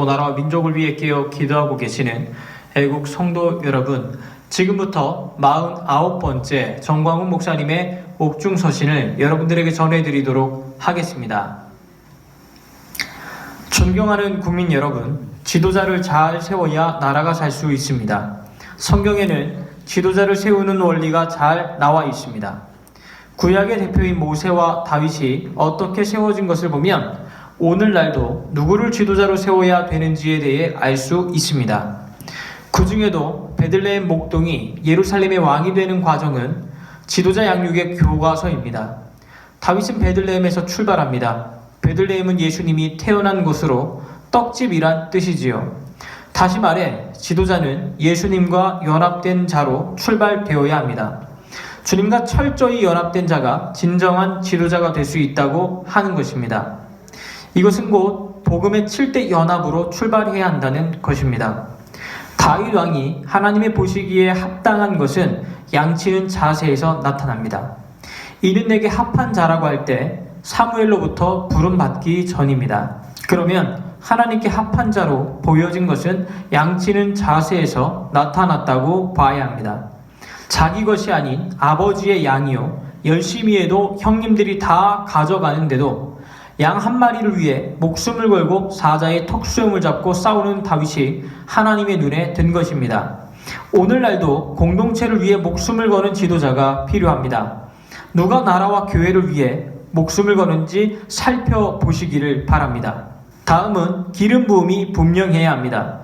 나라와 민족을 위해 깨어 기도하고 계시는 애국 성도 여러분, 지금부터 49번째 정광훈 목사님의 옥중서신을 여러분들에게 전해드리도록 하겠습니다. 존경하는 국민 여러분, 지도자를 잘 세워야 나라가 살 수 있습니다. 성경에는 지도자를 세우는 원리가 잘 나와 있습니다. 구약의 대표인 모세와 다윗이 어떻게 세워진 것을 보면 오늘날도 누구를 지도자로 세워야 되는지에 대해 알 수 있습니다. 그 중에도 베들레헴 목동이 예루살렘의 왕이 되는 과정은 지도자 양육의 교과서입니다. 다윗은 베들레헴에서 출발합니다. 베들레헴은 예수님이 태어난 곳으로 떡집이란 뜻이지요. 다시 말해 지도자는 예수님과 연합된 자로 출발되어야 합니다. 주님과 철저히 연합된 자가 진정한 지도자가 될 수 있다고 하는 것입니다. 이것은 곧 복음의 7대 연합으로 출발해야 한다는 것입니다. 다윗 왕이 하나님의 보시기에 합당한 것은 양치는 자세에서 나타납니다. 이는 내게 합한 자라고 할 때 사무엘로부터 부름받기 전입니다. 그러면 하나님께 합한 자로 보여진 것은 양치는 자세에서 나타났다고 봐야 합니다. 자기 것이 아닌 아버지의 양이요 열심히 해도 형님들이 다 가져가는데도 양 한 마리를 위해 목숨을 걸고 사자의 턱수염을 잡고 싸우는 다윗이 하나님의 눈에 든 것입니다. 오늘날도 공동체를 위해 목숨을 거는 지도자가 필요합니다. 누가 나라와 교회를 위해 목숨을 거는지 살펴보시기를 바랍니다. 다음은 기름 부음이 분명해야 합니다.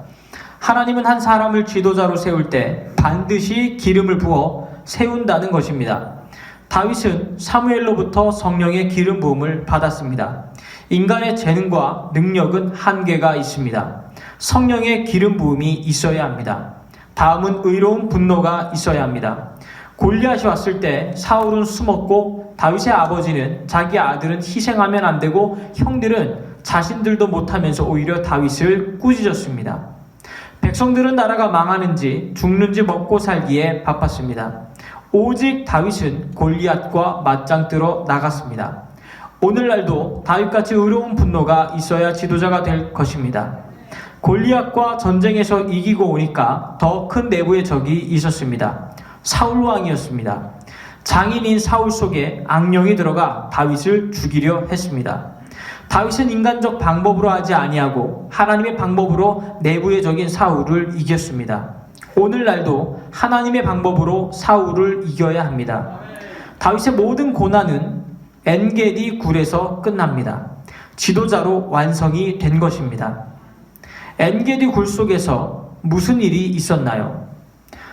하나님은 한 사람을 지도자로 세울 때 반드시 기름을 부어 세운다는 것입니다. 다윗은 사무엘로부터 성령의 기름 부음을 받았습니다. 인간의 재능과 능력은 한계가 있습니다. 성령의 기름 부음이 있어야 합니다. 다음은 의로운 분노가 있어야 합니다. 골리앗이 왔을 때 사울은 숨었고 다윗의 아버지는 자기 아들은 희생하면 안 되고 형들은 자신들도 못하면서 오히려 다윗을 꾸짖었습니다. 백성들은 나라가 망하는지 죽는지 먹고 살기에 바빴습니다. 오직 다윗은 골리앗과 맞짱 뜨러 나갔습니다. 오늘날도 다윗같이 의로운 분노가 있어야 지도자가 될 것입니다. 골리앗과 전쟁에서 이기고 오니까 더 큰 내부의 적이 있었습니다. 사울 왕이었습니다. 장인인 사울 속에 악령이 들어가 다윗을 죽이려 했습니다. 다윗은 인간적 방법으로 하지 아니하고 하나님의 방법으로 내부의 적인 사울을 이겼습니다. 오늘날도 하나님의 방법으로 사울을 이겨야 합니다. 다윗의 모든 고난은 엔게디 굴에서 끝납니다. 지도자로 완성이 된 것입니다. 엔게디 굴 속에서 무슨 일이 있었나요?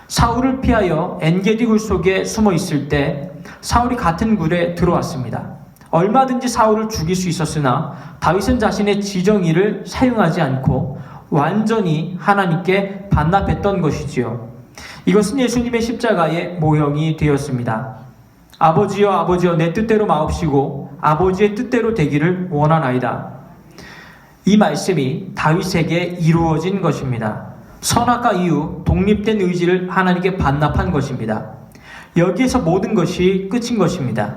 사울을 피하여 엔게디 굴 속에 숨어 있을 때 사울이 같은 굴에 들어왔습니다. 얼마든지 사울을 죽일 수 있었으나 다윗은 자신의 지정의를 사용하지 않고 완전히 하나님께 반납했던 것이지요. 이것은 예수님의 십자가의 모형이 되었습니다. 아버지여 아버지여 내 뜻대로 마옵시고 아버지의 뜻대로 되기를 원하나이다. 이 말씀이 다윗에게 이루어진 것입니다. 선악과 이후 독립된 의지를 하나님께 반납한 것입니다. 여기에서 모든 것이 끝인 것입니다.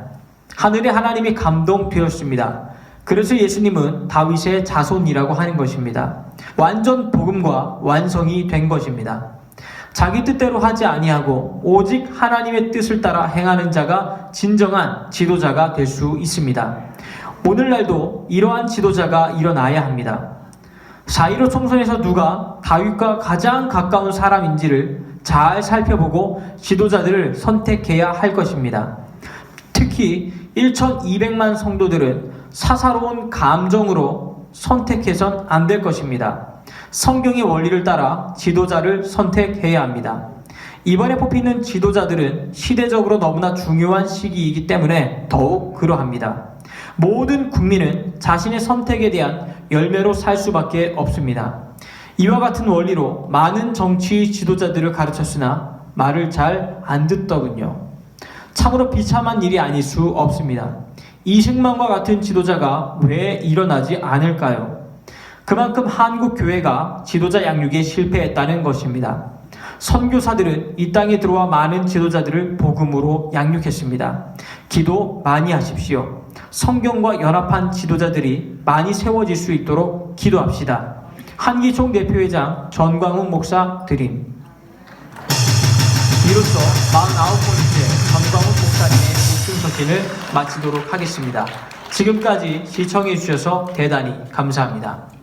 하늘의 하나님이 감동되었습니다. 그래서 예수님은 다윗의 자손이라고 하는 것입니다. 완전 복음과 완성이 된 것입니다. 자기 뜻대로 하지 아니하고 오직 하나님의 뜻을 따라 행하는 자가 진정한 지도자가 될 수 있습니다. 오늘날도 이러한 지도자가 일어나야 합니다. 4.15 총선에서 누가 다윗과 가장 가까운 사람인지를 잘 살펴보고 지도자들을 선택해야 할 것입니다. 특히 1,200만 성도들은 사사로운 감정으로 선택해선 안 될 것입니다. 성경의 원리를 따라 지도자를 선택해야 합니다. 이번에 뽑히는 지도자들은 시대적으로 너무나 중요한 시기이기 때문에 더욱 그러합니다. 모든 국민은 자신의 선택에 대한 열매로 살 수밖에 없습니다. 이와 같은 원리로 많은 정치 지도자들을 가르쳤으나 말을 잘 안 듣더군요. 참으로 비참한 일이 아닐 수 없습니다. 이승만과 같은 지도자가 왜 일어나지 않을까요? 그만큼 한국 교회가 지도자 양육에 실패했다는 것입니다. 선교사들은 이 땅에 들어와 많은 지도자들을 복음으로 양육했습니다. 기도 많이 하십시오. 성경과 연합한 지도자들이 많이 세워질 수 있도록 기도합시다. 한기총 대표회장 전광훈 목사 드림. 이로써 49번째 전광훈 목사님의 목숨 서신을 마치도록 하겠습니다. 지금까지 시청해 주셔서 대단히 감사합니다.